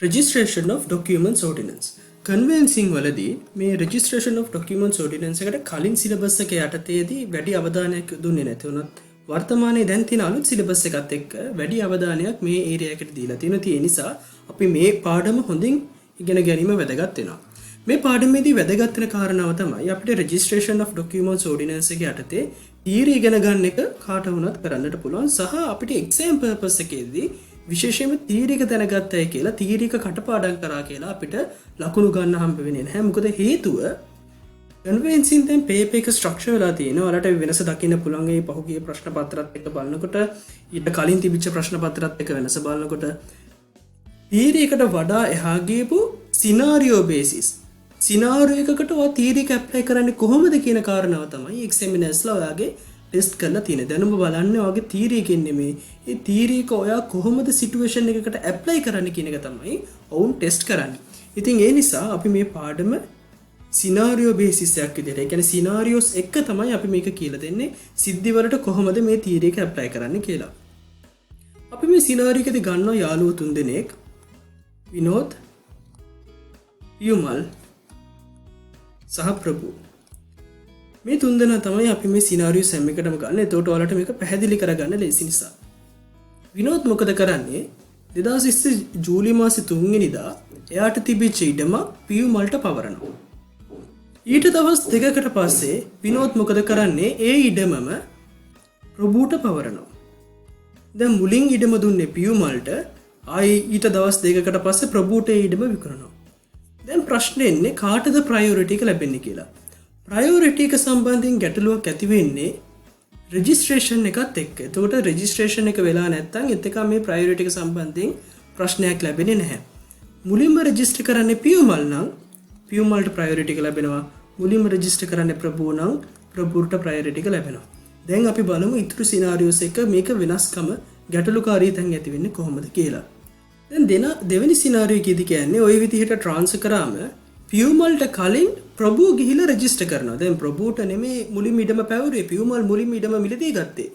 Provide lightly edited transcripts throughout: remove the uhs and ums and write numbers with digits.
Registration of Documents Ordinance. Conveyancing වලදී මේ Registration of Documents Ordinance එකට කලින් සිලබස් එක යටතේදී වැඩි අවධානයක් දුන්නේ නැති වුණත් වර්තමානයේ දැන් තියෙන අලුත් සිලබස් එකත් එක්ක වැඩි අවධානයක් මේ ඒරියා එකට දීලා තියෙනවා. ඒ නිසා අපි මේ පාඩම හොඳින් ඉගෙන ගැනීම වැදගත් වෙනවා. මේ පාඩමේදී වැදගත් වෙන කාරණාව තමයි අපිට Registration of Documents Ordinance එක යටතේ theory ඉගෙන ගන්න එක කාට වුණත් කරන්නට පුළුවන් සහ අපිට exam purpose එකේදී විශේෂයෙන්ම තීරික දැනගත්තයි කියලා තීරික කටපාඩම් කරා කියලා අපිට ලකුණු ගන්න හම්බ වෙන්නේ නැහැ. මොකද හේතුව කන්වෙන්සින් දැන් පේපර් එක ස්ට්‍රක්චර් වෙලා තියෙනවා. ඔයාලට වෙනස දකින්න පුළුවන් ඒ පහුගිය ප්‍රශ්න පත්‍රات එක්ක බලනකොට ඊට කලින් තිබිච්ච ප්‍රශ්න පත්‍රات එක්ක වෙනස බලනකොට තීරියකට වඩා එහා ගියපු සිනාරියෝ බේසිස් සිනාරියෝ එකකට ඔයා තීරික ඇප්ලයි කරන්නේ කොහොමද කියන කාරණාව තමයි එක්සැමිනර්ස්ලා ඔයාගේ ටෙස්ට් කරලා තියෙන. දැනුම බලන්නේ ඔයාගේ තීරිය කියන්නේ මේ ඒ තීරියක ඔයා කොහොමද සිටුේෂන් එකකට ඇප්ලයි කරන්න කියන එක තමයි ඔවුන් ටෙස්ට් කරන්නේ. ඉතින් ඒ නිසා අපි මේ පාඩම සිනාරියෝ බේසිස් එකක් විදිහට ඒ කියන්නේ සිනාරියෝස් එක තමයි අපි මේක කියලා දෙන්නේ සිද්ධි වලට කොහොමද මේ තීරියක ඇප්ලයි කරන්න කියලා. අපි මේ සිනාරියෝ එකදී ගන්නවා යාළුවෝ තුන් දෙනෙක් විනෝද් යුමල් සහ ප්‍රභු. මේ තුන්දෙනා තමයි අපි මේ සිනාරියෝ සෙම් එකටම ගන්න. එතකොට ඔයාලට මේක පැහැදිලි කරගන්න ලේසි නිසා. විනෝද් මොකද කරන්නේ? 2020 ජූලි මාසේ 3 වෙනිදා එයාට තිබිච්ච ඉඩම පියුමල්ට පවරනවා. ඊට දවස් දෙකකට පස්සේ විනෝද් මොකද කරන්නේ? ඒ ඉඩමම ප්‍රභූට පවරනවා. දැන් මුලින් ඉඩම දුන්නේ පියුමල්ට. ආයි ඊට දවස් දෙකකට පස්සේ ප්‍රභූට ඒ ඉඩම විකුණනවා. දැන් ප්‍රශ්නේ එන්නේ කාටද ප්‍රයොරිටි එක ලැබෙන්නේ කියලා. ප්‍රයොරිටි එක සම්බන්ධයෙන් ගැටලුවක් ඇති වෙන්නේ රෙජිස්ට්‍රේෂන් එකත් එක්ක. එතකොට රෙජිස්ට්‍රේෂන් එක වෙලා නැත්නම් එතක මේ ප්‍රයොරිටි එක සම්බන්ධයෙන් ප්‍රශ්නයක් ලැබෙන්නේ නැහැ. මුලින්ම රෙජිස්ටර් කරන්නේ පියුමල් නම් පියුමල්ට ප්‍රයොරිටි එක ලැබෙනවා. මුලින්ම රෙජිස්ටර් කරන්නේ ප්‍රභූ නම් ප්‍රභූට ප්‍රයොරිටි එක ලැබෙනවා. දැන් අපි බලමු ඊතුරු සිනාරියෝස් එක මේක වෙනස්කම ගැටලුකාරී තැන් ඇති වෙන්නේ කොහොමද කියලා. දැන් දෙවෙනි සිනාරියෝ එකේදී කියන්නේ ওই විදිහට ට්‍රාන්ස්ෆර් කරාම පියුමල්ට කලින් ප්‍රභූ ගිහිලා රෙජිස්ටර් කරනවා. දැන් ප්‍රභූට නෙමෙයි මුලින්ම ඉඩම පැවරුවේ. පියුමල් මුලින්ම ඉඩම මිලදී ගත්තේ.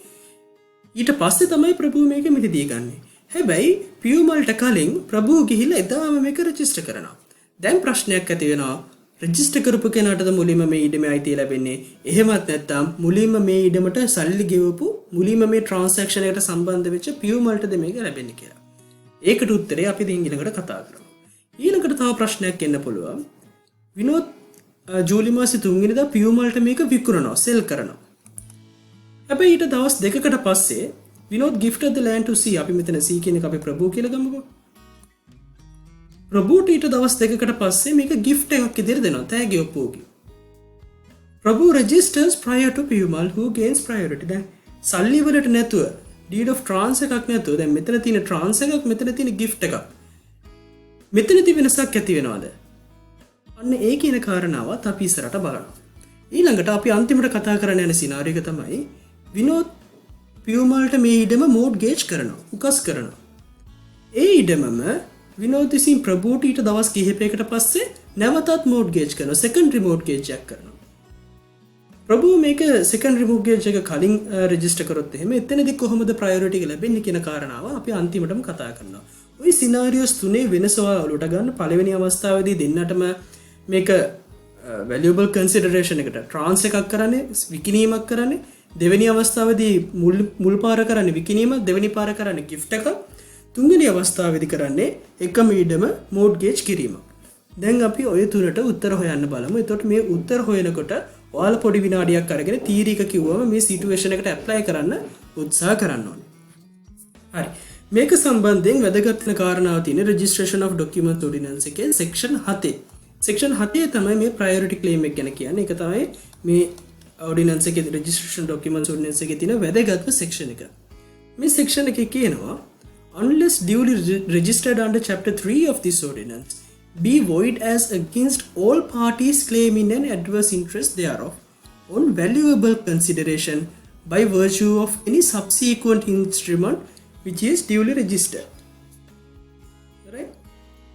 ඊට පස්සේ තමයි ප්‍රභූ මේක මිලදී ගන්නෙ. හැබැයි පියුමල්ට කලින් ප්‍රභූ ගිහිලා එදාම මේක රෙජිස්ටර් කරනවා. දැන් ප්‍රශ්නයක් ඇති වෙනවා. රෙජිස්ටර් කරපු කෙනාටද මුලින්ම මේ ඉඩමේ අයිතිය ලැබෙන්නේ? එහෙමත් නැත්නම් මුලින්ම මේ ඉඩමට සල්ලි ගෙවපු මුලින්ම මේ ට්‍රාන්සැක්ෂන් එකට සම්බන්ධ වෙච්ච පියුමල්ටද මේක ලැබෙන්නේ කියලා. ඒකට උත්තරේ අපි දැන් ඊළඟට කතා කරමු. ඊළඟට තව ප්‍රශ්නයක් එන්න පුළුවන්. විනෝද් ජූලි මාසේ 3 වෙනිදා පියුමල්ට මේක විකුණනවා, සෙල් කරනවා. හැබැයි ඊට දවස් දෙකකට පස්සේ විනෝද් gifted the land to C. අපි මෙතන C කියන එක අපි ප්‍රභූ කියලා ගමුකෝ. ප්‍රභූට ඊට දවස් දෙකකට පස්සේ මේක gift එකක් විදිහට දෙනවා, තෑගි ඔප්පුවකින්. ප්‍රභූ registers prior to පියුමල් who gains priority. දැන් සල්ලි වලට නැතුව deed of trans එකක් නැතුව දැන් මෙතන තියෙන trans එකක් මෙතන තියෙන gift එකක්. මෙතනදී වෙනසක් ඇති වෙනවද? අන්න ඒ කියන කාරණාවත් අපි ඉස්සරහට බලනවා. ඊළඟට අපි අන්තිමට කතා කරන්න යන සිනාරියෝ එක තමයි විනෝද් පියුමල්ට මේ ඉඩම මෝඩ්ගේජ් කරනවා, උකස් කරනවා. ඒ ඉඩමම විනෝද් විසින් ප්‍රභූට ඊට දවස් කිහිපයකට පස්සේ නැවතත් මෝඩ්ගේජ් කරනවා, සෙකන්ඩරි මෝඩ්ගේජ් එකක් කරනවා. ප්‍රභූ මේක සෙකන්ඩරි මෝඩ්ගේජ් එක කලින් රෙජිස්ටර් කරොත් එහෙම එතනදී කොහොමද ප්‍රයොරිටි එක ලැබෙන්නේ කියන කාරණාව අපි අන්තිමටම කතා කරනවා. ওই සිනාරියෝස් තුනේ වෙනස ඔයාලට ගන්න පළවෙනි අවස්ථාවේදී දෙන්නටම මේක valuable consideration එකට ට්‍රාන්ස් එකක් කරන්නේ, විකිණීමක් කරන්නේ. දෙවෙනි අවස්ථාවේදී මුල් පාර කරන්නේ විකිණීමක්, දෙවෙනි පාර කරන්නේ gift එකක්. තුන්වෙනි අවස්ථාවේදී කරන්නේ එකම ඉඩම mortgage කිරීම. දැන් අපි ඔය තුනට උත්තර හොයන්න බලමු. එතකොට මේ උත්තර හොයනකොට ඔයාලා පොඩි විනාඩියක් අරගෙන තීරික කිව්වම මේ සිටුේෂන් එකට ඇප්ලයි කරන්න උත්සාහ කරන්න ඕනේ. හරි. මේක සම්බන්ධයෙන් වැදගත් වෙන කාරණාව තියෙන registration of document ordinance එකේ section 7. section 7 තමයි මේ priority claim එක ගැන කියන්නේ. ඒක තමයි මේ ordinance එකේ registration documents ordinance එකේ තියෙන වැදගත්ම section එක. මේ section එකේ කියනවා unless duly registered under chapter 3 of this ordinance be void as against all parties claiming an adverse interest thereof on valuable consideration by virtue of any subsequent instrument which is duly registered. Right?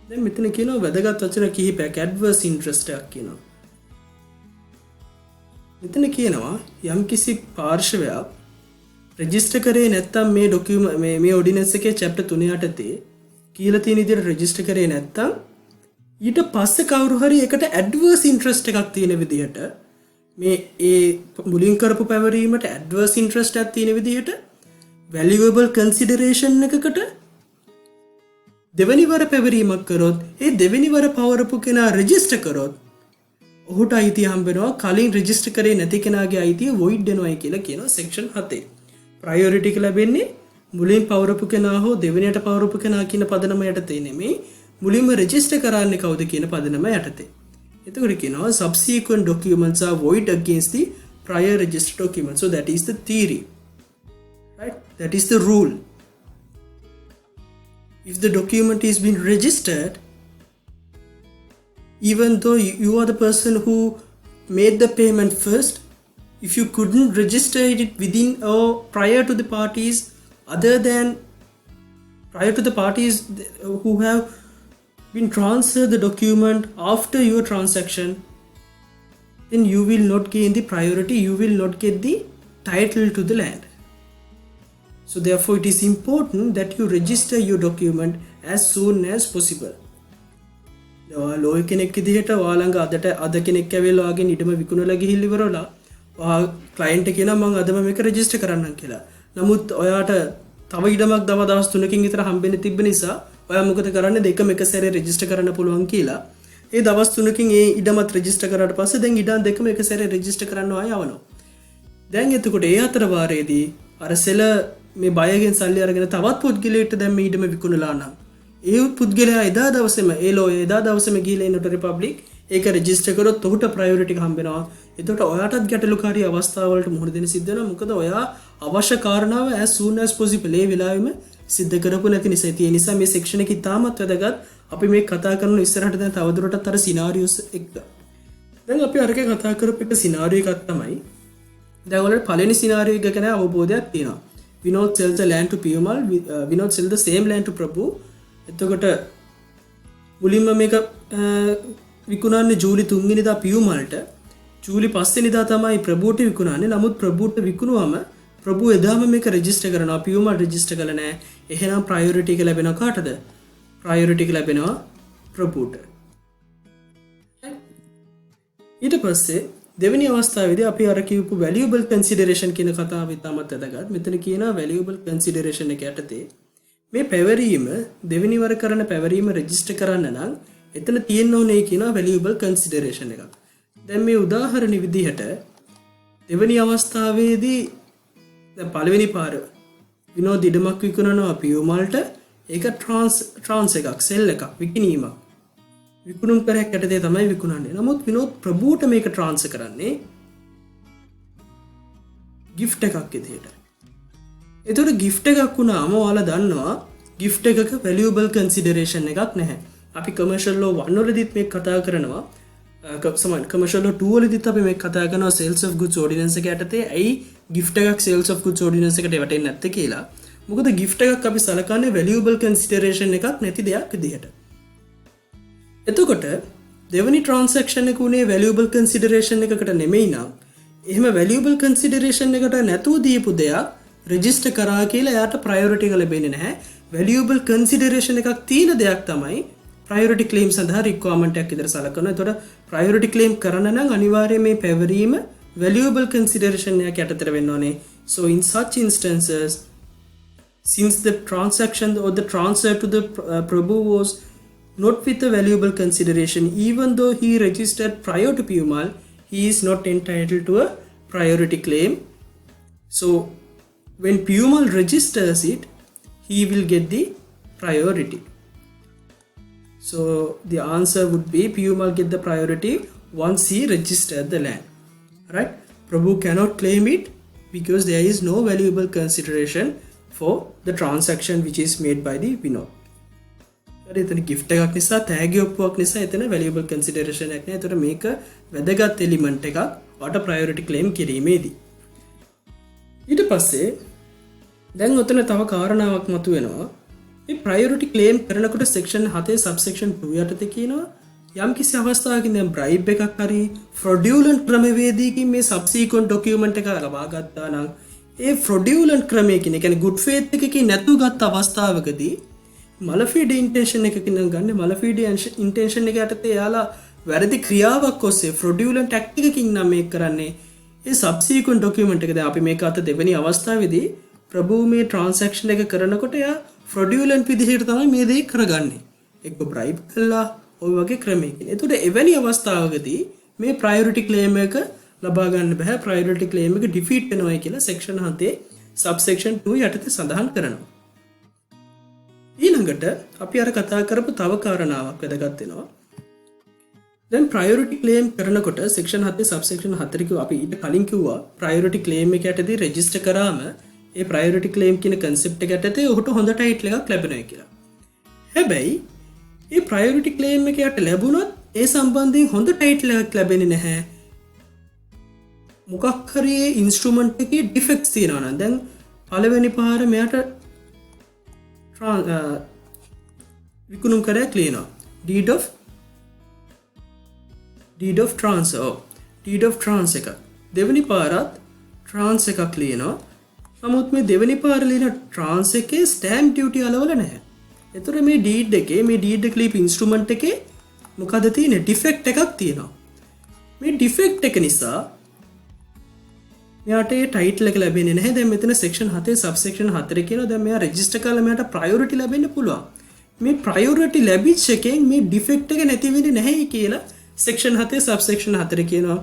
දැන් මෙතන කියනවා වැදගත් වචන කිහිපයක් adverse interest එකක් කියනවා. මෙතන කියනවා යම්කිසි පාර්ශවයක් රෙජිස්ටර් කරේ නැත්නම් මේ ඩොකියුමන්ට් මේ ඕඩිනන්ස් එකේ chapter 3 යටතේ කියලා තියෙන විදිහට රෙජිස්ටර් කරේ නැත්තම් ඊට පස්සේ කවුරු හරි එකට ඇඩ්වර්ස් ඉන්ට්‍රස්ට් එකක් තියෙන විදිහට මේ ඒ මුලින් කරපු පැවරීමට ඇඩ්වර්ස් ඉන්ට්‍රස්ට් එකක් තියෙන විදිහට වැලියබල් කන්සිඩරේෂන් එකකට දෙවෙනි වර පැවරීමක් කරොත් ඒ දෙවෙනි වර පවරපු කෙනා රෙජිස්ටර් කරොත් ඔහුට අයිතිය හම්බ වෙනවා කලින් රෙජිස්ටර් කරේ නැති කෙනාගේ අයිතිය වොයිඩ් වෙනවායි කියලා කියනවා සෙක්ෂන් 7. ප්‍රයොරිටි එක ලැබෙන්නේ මුලින් පවරපු කෙනා හෝ දෙවෙනියට පවරපු කෙනා කියන පදනම යටතේ නෙමෙයි මුලින්ම රෙජිස්ටර් කරන්නේ කවුද කියන පදනම යටතේ. එතකොට කියනවා subsequent documents are void against the prior registered document. So that is the theory. Right? That is the rule. If the document is being registered, even though you are the person who made the payment first, if you couldn't register it within or prior to the parties who have been transferred the document after your transaction, then you will not gain the priority, you will not get the title to the land. So therefore it is important that you register your document as soon as possible. Lawyer කෙනෙක් විදිහට ඔයාලඟ අද කෙනෙක් ඇවිල්ලා ඔයාගෙන් ඉඩම විකුණලා ගිහිල්ලා ඉවරලා ඔයා client කියනවා මම අදම මේක රෙජිස්ටර් කරන්නම් කියලා. නමුත් ඔයාට තව ඉඩමක් දවස් 3කින් විතර හම්බෙන්න තිබ්බ නිසා ඔයා මොකද කරන්නේ දෙකම එක සැරේ රෙජිස්ටර් කරන්න පුළුවන් කියලා. ඒ දවස් 3කින් ඒ ඉඩමත් රෙජිස්ටර් කරාට පස්සේ දැන් ඉඩම් දෙකම එක සැරේ රෙජිස්ටර් කරන්න ආය යවනවා. දැන් එතකොට ඒ අතර වාරයේදී අර සෙල මේ බයගෙන් සල්ලි අරගෙන තවත් පුද්ගලයෙක්ට දැන් මේ ඉඩම විකුණලා නම් ඒ පුද්ගලයා එදා දවසේම ඒ ලෝය එදා දවසේම ගිහලා නෝටරි පබ්ලික් ඒක රෙජිස්ටර් කරොත් ඔහුට ප්‍රයොරිටි එක හම්බ වෙනවා. එතකොට ඔයාටත් ගැටලුකාරී අවස්ථාවලට මුහුණ දෙන්න සිද්ධ වෙනවා. මොකද ඔයා අවශ්‍ය කාරණාව as soon as possible ඒ වෙලාවෙම සිද්ධ කරපු නැති නිසා. ඒ නිසා මේ සෙක්ෂන් එක ඉතාමත් වැදගත්. අපි මේ කතා කරන ඉස්සරහට දැන් තවදුරටත් අර සිනාරියෝස් එක්ක. දැන් අපි අරක කතා කරපු එක සිනාරියෝ එකක් තමයි. දැන් ඔයාලට පළවෙනි සිනාරියෝ එක ගැන අවබෝධයක් තියෙනවා. Vinod sells the land to Perumal, Vinod sells the same land to Prabhu. එතකොට මුලින්ම මේක විකුණන්නේ ජූලි 3 වෙනිදා පියුමල්ට. ජූලි 5 වෙනිදා තමයි ප්‍රභූට විකුණන්නේ. නමුත් ප්‍රභූට විකුණුවම ප්‍රභූ එදාම මේක රෙජිස්ටර් කරනවා. පියුමල් රෙජිස්ටර් කළා නෑ. එහෙනම් ප්‍රයොරිටි එක ලැබෙනවා කාටද? ප්‍රයොරිටි එක ලැබෙනවා ප්‍රභූට. ඊට පස්සේ දෙවෙනි අවස්ථාවේදී අපි අර කියපු valuable consideration කියන කතාව ඉතාමත් වැදගත්. මෙතන කියනවා valuable consideration එක යටතේ මේ පැවරීම දෙවෙනි වර කරන පැවරීම රෙජිස්ටර් කරන්න නම් එතන තියෙන්න ඕනේ කියනවා valuable consideration එකක්. දැන් මේ උදාහරණ විදිහට දෙවෙනි අවස්ථාවේදී දැන් පළවෙනි පාර විනෝද ඉඩමක් විකුණනවා පියුමල්ට. ඒක ට්‍රාන්ස් එකක් සෙල් එකක් විකිණීමක්. විකුණුම් කරයක් යටතේ තමයි විකුණන්නේ. නමුත් විනෝද ප්‍රභූට මේක ට්‍රාන්ස්ෆර් කරන්නේ gift එකක් විදිහට. ඒතකොට gift එකක් වුණාම ඔයාලා දන්නවා gift එකක valuable consideration එකක් නැහැ. අපි commercial law 1 වලදීත් මේක කතා කරනවා. commercial law 2 වලදීත් අපි මේක කතා කරනවා sales of goods ordinance එක යටතේ ඇයි gift එකක් sales of goods ordinance එකට වැටෙන්නේ නැත්තේ කියලා. මොකද gift එකක් අපි සලකන්නේ valuable consideration එකක් නැති දෙයක් විදිහට. එතකොට දෙවනි ට්‍රාන්සැක්ෂන් එක උනේ valuable consideration එකකට නෙමෙයි නම් එහෙම valuable consideration එකට නැතුව දීපු දෙයක් රෙජිස්ටර් කරා කියලා එයාට ප්‍රයොරිටි එක ලැබෙන්නේ නැහැ. valuable consideration එකක් තියෙන දෙයක් තමයි priority claim සඳහා requirement එකක් විදිහට සලකනවා. එතකොට priority claim කරන්න නම් අනිවාර්යයෙන් මේ පැවරීම valuable consideration එකක් යටතට වෙන්න ඕනේ. So in such instances, since the transaction or the transfer to the Prabhu was not with a valuable consideration, even though he registered prior to Perumal, he is not entitled to a priority claim. So when Perumal registers it, he will get the priority. So the answer would be Perumal get the priority once he registered the land. Right? Prabhu cannot claim it because there is no valuable consideration for the transaction which is made by the Vinod. එතන gift එකක් නිසා තෑගි ඔප්පුවක් නිසා එතන valuable consideration එකක් නෑ. ඒතර මේක වැදගත් element එකක් වට priority claim කිරීමේදී. ඊට පස්සේ දැන් උතන තව කාරණාවක් මතුවෙනවා. මේ priority claim කරනකොට section 7 subsection 2 යටතේ කියනවා යම් කිසි අවස්ථාවකින් දැන් bribe එකක් හරි fraudulent ක්‍රමවේදයකින් මේ subsequent document එක ලබා ගත්තා නම් ඒ fraudulent ක්‍රමයකින් ඒ කියන්නේ good faith එකකින් නැතුව ගත්ත අවස්ථාවකදී මලෆීඩ් ඉන්ටෙන්ෂන් එකකින් ගන්න මලෆීඩ් ඉන්ටෙන්ෂන් එක යටතේ එයාලා වැරදි ක්‍රියාවක් ඔස්සේ ෆ්‍රොඩියුලන්ට් ඇක්ට් එකකින් නම් මේක කරන්නේ ඒ සබ්සීක්වෙන්ට් ඩොකියුමන්ට් එකද අපි මේක අත දෙවෙනි අවස්ථාවේදී ප්‍රභූ මේ ට්‍රාන්සැක්ෂන් එක කරනකොට එයා ෆ්‍රොඩියුලන්ට් විදිහට තමයි මේ දේ කරගන්නේ එක්ක බ්‍රයිබ් කළා ඔය වගේ ක්‍රමයකින් එතකොට එවැනි අවස්ථාවකදී මේ ප්‍රයොරිටි ක්ලේම් එක ලබා ගන්න බෑ ප්‍රයොරිටි ක්ලේම් එක ඩිෆීට් වෙනවා කියලා සෙක්ෂන් 7 සබ්සෙක්ෂන් 2 යටතේ සඳහන් කරනවා ඊළඟට අපි අර කතා කරපු තව කාරණාවක් වැදගත් වෙනවා දැන් ප්‍රයොරිටි ක්ලේම් කරනකොට සෙක්ෂන් 7 සබ්සෙක්ෂන් 4 කිව්වා අපි ඊට කලින් කිව්වා ප්‍රයොරිටි ක්ලේම් එක යටතේ රෙජිස්ටර් කරාම ඒ ප්‍රයොරිටි ක්ලේම් කියන concept එක යටතේ ඔහුට හොඳ ටයිටල් එකක් ලැබෙනවා කියලා. හැබැයි මේ ප්‍රයොරිටි ක්ලේම් එක යට ලැබුණොත් ඒ සම්බන්ධයෙන් හොඳ ටයිටල් එකක් ලැබෙන්නේ නැහැ. මොකක් හරි ඉන්ස්ට්‍රුමන්ට් එකේ ඩිෆෙක්ට්ස් තියෙනවා නම් දැන් පළවෙනි පාර මෙයාට විකුණුම් කරලා ක්ලියනවා. deed of transfer deed of trans එක දෙවෙනි පාරත් trans එකක් ලියනවා නමුත් මේ දෙවෙනි පාර ලියන trans එකේ stamp duty අලවල නැහැ එතකොට මේ deed එකේ මේ deed clip instrument එකේ මොකද තියෙන්නේ defect එකක් තියෙනවා මේ defect එක නිසා මෙයාට ඒ title එක ලැබෙන්නේ නැහැ දැන් මෙතන section 7 subsection 4 කියනවා දැන් මෙයා register කරලා මෙයාට priority ලැබෙන්න පුළුවන් මේ priority ලැබිච්ච එකෙන් මේ defect එක නැති වෙන්නේ නැහැ කියලා Section 7 subsection 4 කියනවා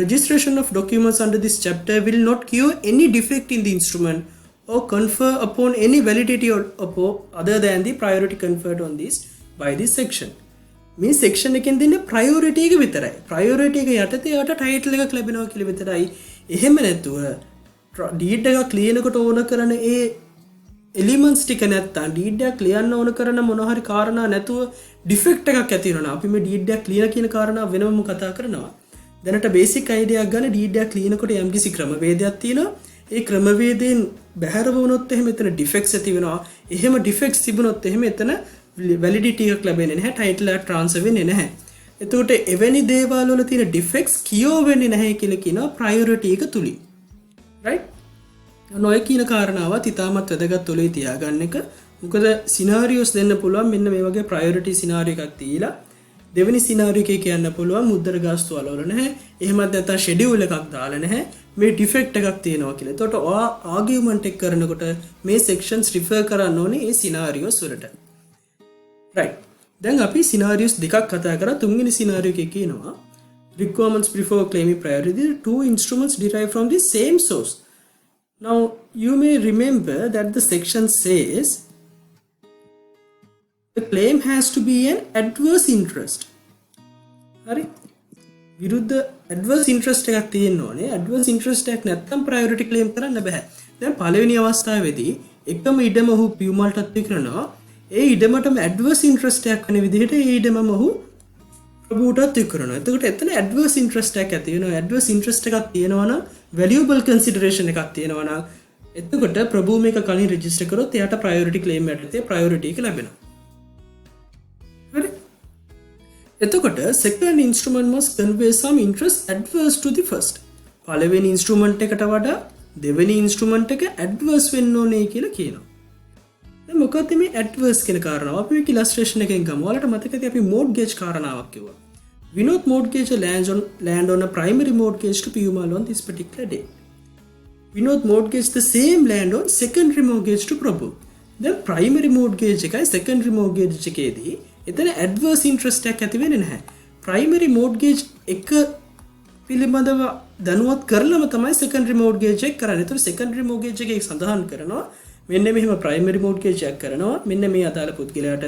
registration of documents under this chapter will not cure any defect in the instrument or confer upon any validity or other than the priority conferred on this by this section මේ section එකෙන් දෙන්නේ priority එක විතරයි priority එක යටතේ යට title එකක් ලැබෙනවා කියලා විතරයි එහෙම නැතුව deed එකක් ලියනකොට ඕන කරන ඒ elements ටික නැත්තම් deed එකක් ලියන්න ඕන කරන මොන හරි කාරණා නැතුව defect එකක් ඇති වෙනවා අපි මේ deed එකක් ලියන කියන කාරණා වෙනම කතා කරනවා දැනට basic idea එකක් ගන්න deed එකක් ලියනකොට යම්කිසි ක්‍රමවේදයක් තියෙනවා ඒ ක්‍රමවේදයෙන් බැහැර වුණොත් එහෙම එතන defects ඇති වෙනවා එහෙම defects තිබුණොත් එහෙම එතන validity එකක් ලැබෙන්නේ නැහැ title එක transfer වෙන්නේ නැහැ එතකොට එවැනි දේවල් වල තියෙන defects කියෝ වෙන්නේ නැහැ කියලා කියනවා priority එක තුලින් right නොය කියන කාරණාවත් ඉතාමත් වැදගත් ඔලේ තියාගන්න එක මොකද සිනාරියෝස් දෙන්න පුළුවන් මෙන්න මේ වගේ ප්‍රයොරිටි සිනාරියෝ එකක් තියලා දෙවෙනි සිනාරියෝ එකේ කියන්න පුළුවන් මුද්දර ගාස්තු වලවල නැහැ එහෙමත් නැත්නම් ෂෙඩියුල් එකක් දාලා නැහැ මේ ඩිෆෙක්ට් එකක් තියෙනවා කියලා. එතකොට ඔයා ආගියුමන්ට් එක කරනකොට මේ sections refer කරන්න ඕනේ මේ සිනාරියෝස් වලට. right. දැන් අපි සිනාරියෝස් දෙකක් කතා කරා තුන්වෙනි සිනාරියෝ එකේ කියනවා requirements before claiming priority two instruments derived from the same source. Now you may remember that the section says the claim has to be an adverse interest. හරි විරුද්ධ adverse interest එකක් තියෙන්න ඕනේ. adverse interest එකක් නැත්නම් priority claim කරන්න බෑ. දැන් පළවෙනි අවස්ථාවේදී එකම ඉඩම ඔහු පියුමල්ටත් විකරනවා. ඒ ඉඩමටම adverse interest එකක් වෙන විදිහට ඒ ඉඩමම ඔහු ප්‍රභූටත් විකරනවා. එතකොට එතන adverse interest එකක් ඇති වෙනවා. adverse interest එකක් තියෙනවා නම් valuable consideration එකක් තියෙනවා නම් එතකොට ප්‍රභූ මේක කලින් register කරොත් එයාට priority claim යටතේ priority එක ලැබෙනවා. එතකොට second instrument must convey some interest adverse to the first. පළවෙනි instrument එකට වඩා දෙවෙනි instrument එක adverse වෙන්න ඕනේ කියලා කියනවා. දැන් මොකක්ද මේ adverse කියන කාරණාව? අපි මේක illustration එකෙන් ගමු. ඔයාලට මතකද අපි mortgage කාරණාවක් කිව්වා. We not mortgage a land on a primary mortgage to Piyumal on this particular day. We not mortgage the same land on secondary mortgage to Prabhu. Then primary mortgage එකයි secondary mortgage එකේදී එතන adverse interest එකක් ඇති වෙන්නේ නැහැ. primary mortgage එක පිළිබඳව දැනුවත් කරලම තමයි secondary mortgage එක කරන්නේ. ඒතර secondary mortgage එකේ සඳහන් කරනවා මෙන්න මෙහෙම primary mortgage එකක් කරනවා මෙන්න මේ අදාළ පුද්ගලයාට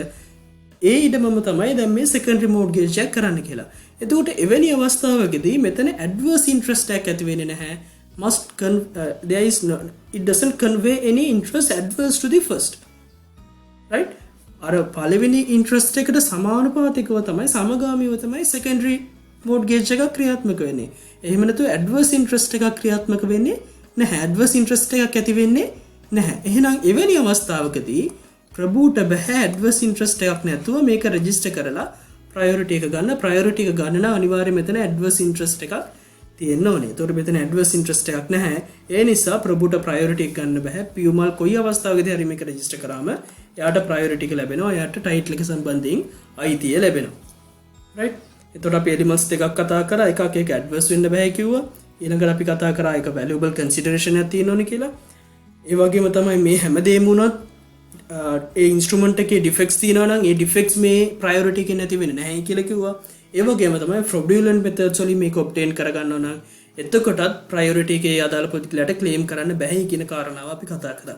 ඒ ඉඩමම තමයි දැන් මේ secondary mortgage එක කරන්න කියලා. එතකොට එවැනි අවස්ථාවකදී මෙතන adverse interest එකක් ඇති වෙන්නේ නැහැ. There is no, it doesn't convey any interest adverse to the first. Right? අර පළවෙනි ඉන්ට්‍රස්ට් එකට සමානුපාතිකව තමයි සමගාමීව තමයි secondary mortgage එක ක්‍රියාත්මක වෙන්නේ. එහෙම නැතුව adverse interest එකක් ක්‍රියාත්මක වෙන්නේ නැහැ. adverse interest එකක් ඇති වෙන්නේ නැහැ. එහෙනම් එවැනි අවස්ථාවකදී ප්‍රභූට බෑ adverse interest එකක් නැතුව මේක register කරලා priority එක ගන්න. priority එක ගන්න නම් අනිවාර්යයෙන් මෙතන adverse interest එකක් තියෙන්න ඕනේ. ඒතකොට මෙතන adverse interest එකක් නැහැ. ඒ නිසා ප්‍රභූට priority එක ගන්න බෑ. පියුමල් කොයි අවස්ථාවකදී හරි මේක register කරාම එයාට ප්‍රයොරිටි එක ලැබෙනවා. එයාට ටයිටල් එක සම්බන්ධයෙන් අයිතිය ලැබෙනවා. right? එතකොට අපි එලිමන්ට්ස් දෙකක් කතා කරා. එකක් ඒක ඇඩ්වර්ස් වෙන්න බෑ කිව්වා. ඊළඟට අපි කතා කරා ඒක වැලියබල් කන්සිඩරේෂන් එකක් තියෙන්න ඕනේ කියලා. ඒ වගේම තමයි මේ හැමදේම වුණත් ඒ ඉන්ස්ට්‍රුමන්ට් එකේ ඩිෆෙක්ට්ස් තියෙනවා නම් ඒ ඩිෆෙක්ට්ස් මේ ප්‍රයොරිටි එකේ නැති වෙන්නේ නැහැ කියලා කිව්වා. ඒ වගේම තමයි fraudulent methods වලින් මේක obtain කරගන්නවා නම් එතකොටත් ප්‍රයොරිටි එකේ අදාළ පුද්ගලයාට ක්ලේම් කරන්න බෑ කියන කාරණාව අපි කතා කරා.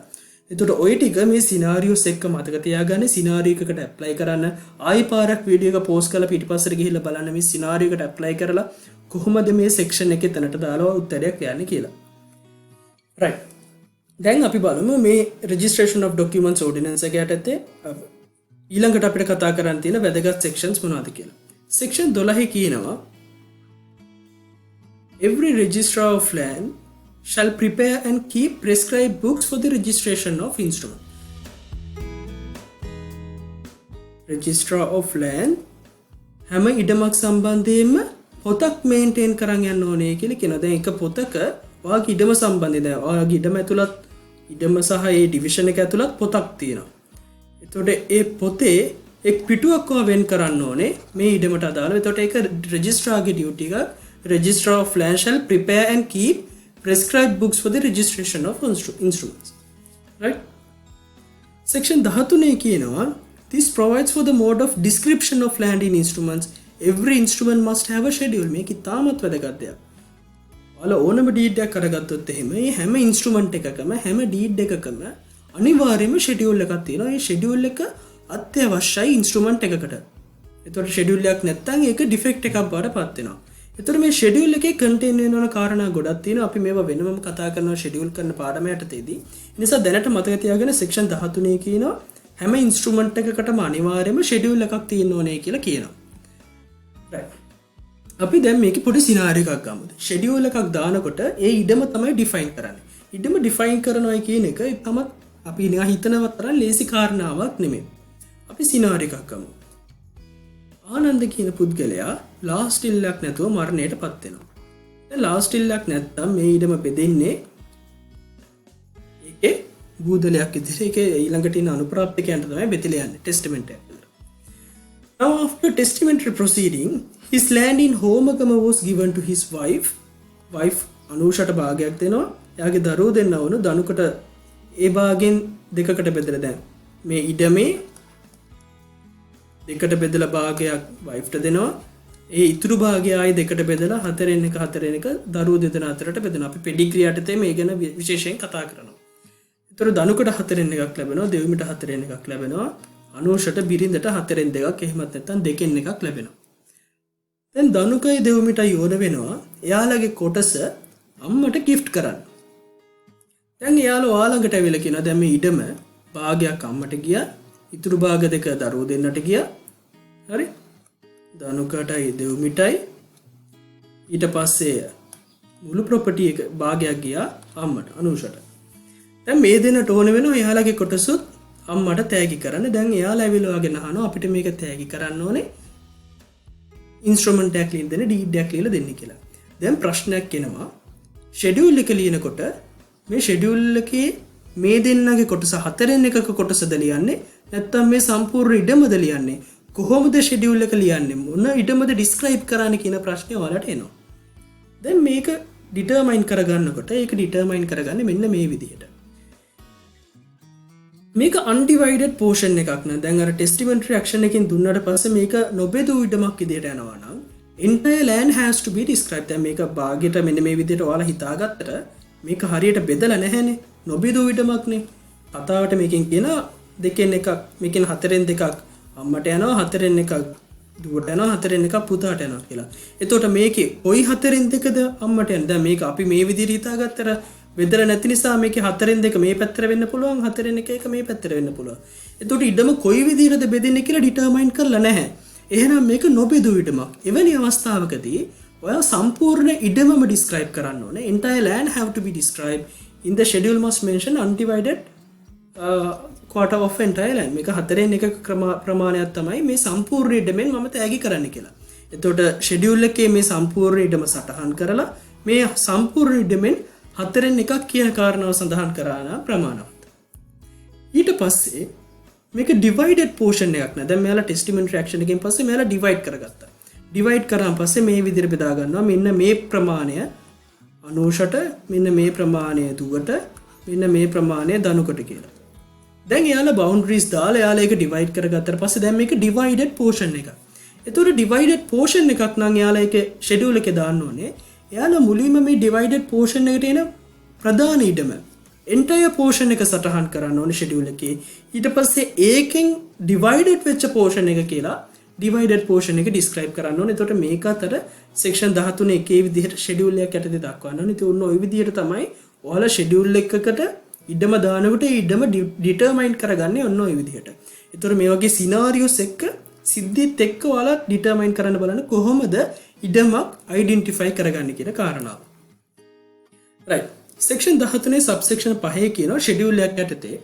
එතකොට ওই ටික මේ සිනාරියෝස් එක්ක මතක තියාගන්න. සිනාරියෝ එකකට ඇප්ලයි කරන්න. ආයි පාරක් වීඩියෝ එක පෝස්ට් කරලා පිටිපස්සට ගිහිල්ලා බලන්න මේ සිනාරියෝ එකට ඇප්ලයි කරලා කොහොමද මේ සෙක්ෂන් එකේ තැනට දාලා උත්තරයක් යන්නේ කියලා. right. දැන් අපි බලමු මේ registration of documents ordinance එක යටතේ ඊළඟට අපිට කතා කරන්න තියෙන වැදගත් sections මොනවද කියලා. section 12 කියනවා every registrar of land shall prepare and keep prescribed books for the registration of instrument. Registrar of land හැම ඉඩමක් සම්බන්ධයෙන්ම පොතක් මේන්ටේන් කරන් යන්න ඕනේ කියලා කියනවා. දැන් එක පොතක ඔයාගේ ඉඩම සම්බන්ධයෙන් දැන් ඔයාගේ ඉඩම ඇතුළත් ඉඩම සහ ඒ ඩිවිෂන් එක ඇතුළත් පොතක් තියෙනවා. එතකොට ඒ පොතේ එක් පිටුවක් ඔයා වෙන් කරන්න ඕනේ මේ ඉඩමට අදාළව. එතකොට ඒක රෙජිස්ට්‍රාර්ගේ ඩියුටි එක. Registrar of land shall prepare and keep prescribed books for the registration of instruments. Right? Section 13 කියනවා this provides for the mode of description of land in instruments. Every instrument must have a schedule. මේක ඉතාමත් වැදගත් දෙයක්. ඔයාලා ඕනම ඩීඩ් එකක් කරගත්තොත් එහෙම මේ හැම ඉන්ස්ට්‍රුමන්ට් එකකම හැම ඩීඩ් එකකම අනිවාර්යයෙන්ම ෂෙඩියුල් එකක් තියෙනවා. මේ ෂෙඩියුල් එක අත්‍යවශ්‍යයි ඉන්ස්ට්‍රුමන්ට් එකකට. ඒතකොට ෂෙඩියුල් එකක් නැත්නම් ඒක ඩිෆෙක්ට් එකක් බවට පත් වෙනවා. එතකොට මේ ෂෙඩියුල් එකේ කන්ටේන් වෙන කාරණා ගොඩක් තියෙනවා. අපි මේවා වෙනමම කතා කරනවා ෂෙඩියුල් කරන පාඩම යටතේදී. ඒ නිසා දැනට මතක තියාගන්න සෙක්ෂන් 13 කියනවා හැම ඉන්ස්ට්‍රුමන්ට් එකකටම අනිවාර්යයෙන්ම ෂෙඩියුල් එකක් තියෙන්න ඕනේ කියලා කියනවා. right. අපි දැන් මේකේ පොඩි සිනාරියෝ එකක් ගමුද. ෂෙඩියුල් එකක් දානකොට ඒ ඉඩම තමයි ඩිෆයින් කරන්නේ. ඉඩම ඩිෆයින් කරනවා කියන එක තමයි අපි නිකන් හිතනවා තරම් ලේසි කාරණාවක් නෙමෙයි. අපි සිනාරියෝ එකක් ගමු. ආනන්ද කියන පුද්ගලයා ලාස්ට් විල් එකක් නැතුව මරණයට පත් වෙනවා. දැන් ලාස්ට් විල් එකක් නැත්තම් මේ ඉඩම බෙදෙන්නේ ඒකේ බූදලයක් විදිහට ඒකේ ඊළඟට ඉන්න අනුප්‍රාප්තිකයන්ට තමයි බෙදලා යන්නේ ටෙස්ටමන්ට් එක. Now after testamentary proceeding his land in Homagama was given to his wife අනුෂට භාගයක් දෙනවා. එයාගේ දරුවෝ දෙන්නා වුණු දනුකට ඒ භාගෙන් දෙකකට බෙදලා දැන් මේ ඉඩමේ දෙකට බෙදලා භාගයක් වයිෆ්ට දෙනවා. ඒ ඉතුරු භාගය ආයේ දෙකට බෙදලා හතරෙන් එක දරුවෝ දෙදෙනා අතරට බෙදනවා. අපි පෙඩිග්‍රී යටතේ මේ ගැන විශේෂයෙන් කතා කරනවා. ඒතර දනුකට හතරෙන් එකක් ලැබෙනවා, දෙවිමිට හතරෙන් එකක් ලැබෙනවා, අනුෂට බිරිඳට හතරෙන් දෙකක් එහෙමත් නැත්නම් දෙකෙන් එකක් ලැබෙනවා. දැන් දනුකයි දෙවිමිටයි ඕන වෙනවා එයාලගේ කොටස අම්මට ගිෆ්ට් කරන්න. දැන් එයාලා ඔයාලඟට ඇවිල්ලා කියනවා දැන් මේ ඉඩම භාගයක් අම්මට ගියා, ඉතුරු භාග දෙක දරුවෝ දෙන්නට ගියා. හරි? දනුකටයි දෙව්මිටයි ඊට පස්සේ මුළු ප්‍රොපර්ටි එක භාගයක් ගියා අම්මට අනුෂට. දැන් මේ දෙන්නට ඕන වෙනවා එයාලගේ කොටසුත් අම්මට තෑගි කරන්න. දැන් එයාලා ඇවිල්ලා වගේ අහනවා අපිට මේක තෑගි කරන්න ඕනේ ඉන්ස්ට්‍රුමන්ට් එකක් ලියන්න දෙන්න, ඩීඩ් එකක් ලියලා දෙන්න කියලා. දැන් ප්‍රශ්නයක් එනවා ෂෙඩියුල් එක ලියනකොට මේ ෂෙඩියුල් එකේ මේ දෙන්නගේ කොටස හතරෙන් එකක කොටසද ලියන්නේ නැත්නම් මේ සම්පූර්ණ ඉඩමද ලියන්නේ? කොහොමද ෂෙඩියුල් එක ලියන්නේ? මොන ඉඩමද ඩිස්ක්‍රයිබ් කරන්නේ කියන ප්‍රශ්නේ ඔයාලට එනවා. දැන් මේක ඩිටර්මයින් කරගන්නකොට ඒක ඩිටර්මයින් කරගන්නේ මෙන්න මේ විදිහට. මේක undivided portion එකක් න. දැන් අර testamentary action එකෙන් දුන්නාට පස්සේ මේක නොබෙදූ ඉඩමක් විදිහට යනවා නම් entire land has to be described. දැන් මේක භාගයට මෙන්න මේ විදිහට ඔයාලා හිතාගත්තට මේක හරියට බෙදලා නැහැනේ. නොබෙදූ ඉඩමක්නේ. කතාවට මේකෙන් කියන දෙකෙන් එකක්, මේකෙන් හතරෙන් දෙකක් අම්මට යනවා, හතරෙන් එකක් දුවට යනවා, හතරෙන් එකක් පුතාට යනවා කියලා. එතකොට මේකේ කොයි හතරෙන් දෙකද අම්මට යන්නේ? දැන් මේක අපි මේ විදිහට හිතාගත්තට බෙදලා නැති නිසා මේකේ හතරෙන් දෙක මේ පැත්තට වෙන්න පුළුවන්, හතරෙන් එක මේ පැත්තට වෙන්න පුළුවන්. එතකොට ඉඩම කොයි විදිහටද බෙදෙන්නේ කියලා ඩිටර්මයින් කරලා නැහැ. එහෙනම් මේක නොබෙදූ ඉඩමක්. එවැනි අවස්ථාවකදී ඔයා සම්පූර්ණ ඉඩමම describe කරන්න ඕනේ. entire land have to be described in the schedule must mention undivided quarter of entire land. මේක හතරෙන් එක ප්‍රමාණයක් තමයි මේ සම්පූර්ණ ඉඩමෙන් මම තෑගි කරන්න කියලා. එතකොට schedule එකේ මේ සම්පූර්ණ ඉඩම සටහන් කරලා මේ සම්පූර්ණ ඉඩමෙන් හතරෙන් එකක් කියන කාරණාව සඳහන් කරාන ප්‍රමාණවත්. ඊට පස්සේ මේක ඩිවයිඩඩ් පෝෂන් එකක් නෑ. දැන් මෙයාලා ටෙස්ටිමන්ටරි ඇක්ෂන් එකෙන් පස්සේ මෙයාලා ඩිවයිඩ් කරගත්තා. ඩිවයිඩ් කරාන් පස්සේ මේ විදිහට බෙදා ගන්නවා. මෙන්න මේ ප්‍රමාණය අනූෂට, මෙන්න මේ ප්‍රමාණය දුවට, මෙන්න මේ ප්‍රමාණය ධනුකට කියලා. දැන් එයාලා බවුන්ඩරිස් දාලා එයාලා ඒක ඩිවයිඩ් කරගත්තට පස්සේ දැන් මේක ඩිවයිඩඩ් පෝෂන් එකක්. ඒතකොට ඩිවයිඩඩ් පෝෂන් එකක් නම් එයාලා ඒක ෂෙඩියුල් එකේ දාන්න ඕනේ. එයාලා මුලින්ම මේ ඩිවයිඩඩ් පෝෂන් එකට එන ප්‍රධාන ඉඩම එන්ටයර් පෝෂන් එක සටහන් කරන්න ඕනේ ෂෙඩියුල් එකේ. ඊට පස්සේ ඒකෙන් ඩිවයිඩඩ් වෙච්ච පෝෂන් එක කියලා ඩිවයිඩඩ් පෝෂන් එක ඩිස්ක්‍රයිබ් කරන්න ඕනේ. එතකොට මේක අතර සෙක්ෂන් 13 එකේ විදිහට ෂෙඩියුල් එකක් යටතේ දක්වන්න ඕනේ. ඉතින් ඔන්න ওই විදිහට තමයි ඔයාලා ෂෙඩියුල් එකකට ඉඩම දානකොට ඒ ඉඩම ඩිටර්මයින් කරගන්නේ ඔන්න ওই විදිහට. එතකොට මේ වගේ සිනාරියෝස් එක්ක සිද්ධිත් එක්ක ඔයාලා ඩිටර්මයින් කරන්න බලන්න කොහොමද ඉඩමක් අයිඩෙන්ටිෆයි කරගන්නේ කියන කාරණාව. right. Section 13 subsection 5 කියනවා schedule එකක් යටතේ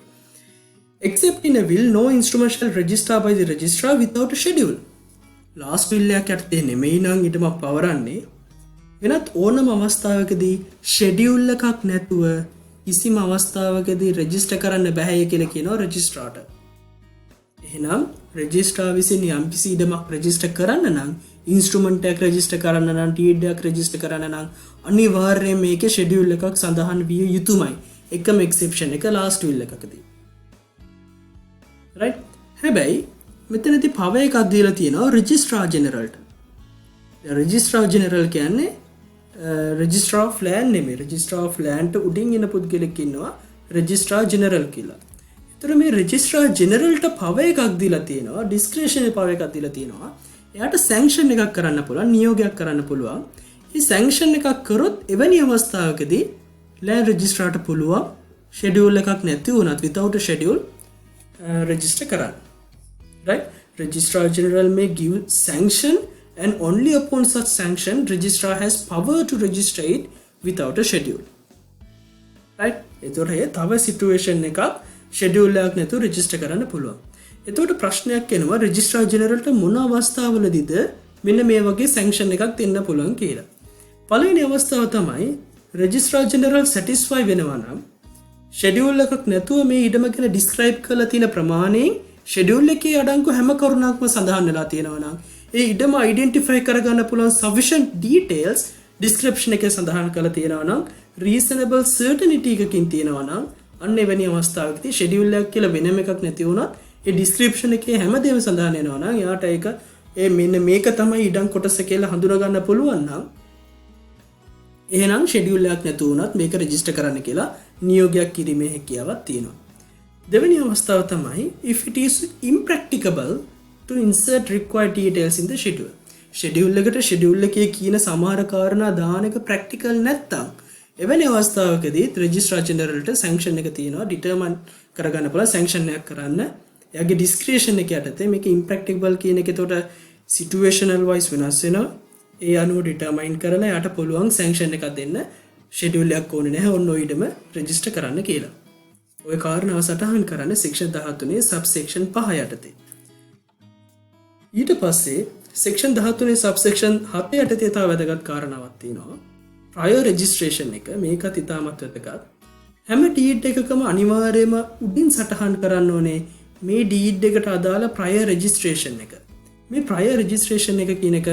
except in a will no instrument shall register by the registrar without a schedule. last will එකක් යටතේ නෙමෙයි නම් ඉඩමක් පවරන්නේ. වෙනත් ඕනම අවස්ථාවකදී schedule එකක් නැතුව කිසිම අවස්ථාවකදී රෙජිස්ටර් කරන්න බෑ කියලා කියනවා රෙජිස්ට්‍රාර්ට. එහෙනම් රෙජිස්ට්‍රාර් විසින් යම්කිසි ඉඩමක් රෙජිස්ටර් කරන්න නම් ඉන්ස්ට්‍රුමන්ට් එකක් රෙජිස්ටර් කරන්න නම් ඩීඩ් එකක් රෙජිස්ටර් කරන්න නම් අනිවාර්යයෙන් මේකේ ෂෙඩියුල් එකක් සඳහන් විය යුතුමයි. එකම එක්සෙප්ෂන් එක ලාස්ට් විල් එකකදී. right. හැබැයි මෙතනදී පව එකක් දීලා තියෙනවා රෙජිස්ට්‍රාර් ජෙනරල්ට. රෙජිස්ට්‍රාර් ජෙනරල් කියන්නේ රෙජිස්ට්‍රාර් ඔෆ් ලෑන්ඩ් නෙමෙයි. රෙජිස්ට්‍රාර් ඔෆ් ලෑන්ඩ්ට උඩින් ඉන්න පුද්ගලෙක් ඉන්නවා රෙජිස්ට්‍රාර් ජෙනරල් කියලා. ඒතර මේ රෙජිස්ට්‍රාර් ජෙනරල්ට පව එකක් දීලා තියෙනවා, ඩිස්ක්‍රිෂනල් පව එකක් දීලා තියෙනවා. එයාට සැන්ක්ෂන් එකක් කරන්න පුළුවන්, නියෝගයක් කරන්න පුළුවන්. මේ සැන්ක්ෂන් එකක් කරොත් එවැනි අවස්ථාවකදී ලෑන්ඩ් රෙජිස්ට්‍රාර්ට පුළුවන් ෂෙඩියුල් එකක් නැති වුණත් without a schedule register කරන්න. right. Registrar General may give sanction and only upon such sanction registrar has power to register it without a schedule. right. එතකොට තව සිටුේෂන් එකක් ෂෙඩියුල් එකක් නැතුව රෙජිස්ටර් කරන්න පුළුවන්. එතකොට ප්‍රශ්නයක් එනවා රෙජිස්ට්‍රාර් ජෙනරල්ට මොන අවස්ථාවලදීද මෙන්න මේ වගේ සැන්ක්ෂන් එකක් දෙන්න පුළුවන් කියලා. පළවෙනි අවස්ථාව තමයි රෙජිස්ට්‍රාර් ජෙනරල් සැටිස්ෆයි වෙනවා නම් ෂෙඩියුල් එකක් නැතුව මේ ඉඩම ගැන ඩිස්ක්‍රයිබ් කරලා තියෙන ප්‍රමාණයෙන් ෂෙඩියුල් එකේ අඩංගු හැම කරුණක්ම සඳහන් වෙලා තියෙනවා නම් ඒ ඉඩම අයිඩෙන්ටිෆයි කරගන්න පුළුවන් sufficient details description එකේ සඳහන් කරලා තියෙනවා නම් reasonable certainty එකකින් තියෙනවා නම් අන්න එවැනි අවස්ථාවකදී ෂෙඩියුල් එකක් කියලා වෙනම එකක් නැති වුණත් ඒ ඩිස්ක්‍රිප්ෂන් එකේ හැමදේම සඳහන් වෙනවා නම් යාට ඒක මෙන්න මේක තමයි ඉඩම් කොටස කියලා හඳුනා ගන්න පුළුවන් නම් එහෙනම් ෂෙඩියුල් එකක් නැතු වුණත් මේක රෙජිස්ටර් කරන්න කියලා නියෝගයක් කිරීමේ හැකියාවක් තියෙනවා. දෙවෙනි අවස්ථාව තමයි if it is impracticable to insert required details in the schedule. Schedule එකට ෂෙඩියුල් එකේ කියන සමහර කාරණා දාන එක ප්‍රැක්ටිකල් නැත්තම් එවැනි අවස්ථාවකදී රෙජිස්ට්‍රාර් ජෙනරල්ට සැන්ක්ෂන් එක තියෙනවා ඩිටර්මයින් කරගන්න පුළුවන් සැන්ක්ෂන් එකක් කරන්න. එයාගේ ඩිස්ක්‍රිෂන් එක යටතේ මේක ඉම්ප්‍රැක්ටිකබල් කියන එක එතකොට සිටුේෂනල් වයිස් වෙනස් වෙනවා. ඒ අනුව ඩිටර්මයින් කරලා යාට පුළුවන් සැන්ක්ෂන් එකක් දෙන්න ෂෙඩියුල් එකක් ඕනේ නැහැ ඔන්න ඔය ඉඩම රෙජිස්ටර් කරන්න කියලා. ඔය කාරණාව සටහන් කරන්න සෙක්ෂන් 13 සබ්සෙක්ෂන් 5 යටතේ. ඊට පස්සේ සෙක්ෂන් 13 සබ්සෙක්ෂන් 7 යටතේ තව වැදගත් කාරණාවක් තියෙනවා. prior registration එක මේකත් ඉතාමත් වැදගත්. හැම ඩීඩ් එකකම අනිවාර්යයෙන්ම උඩින් සටහන් කරන්න ඕනේ මේ ඩීඩ් එකට අදාළ prior registration එක. මේ prior registration එක කියන එක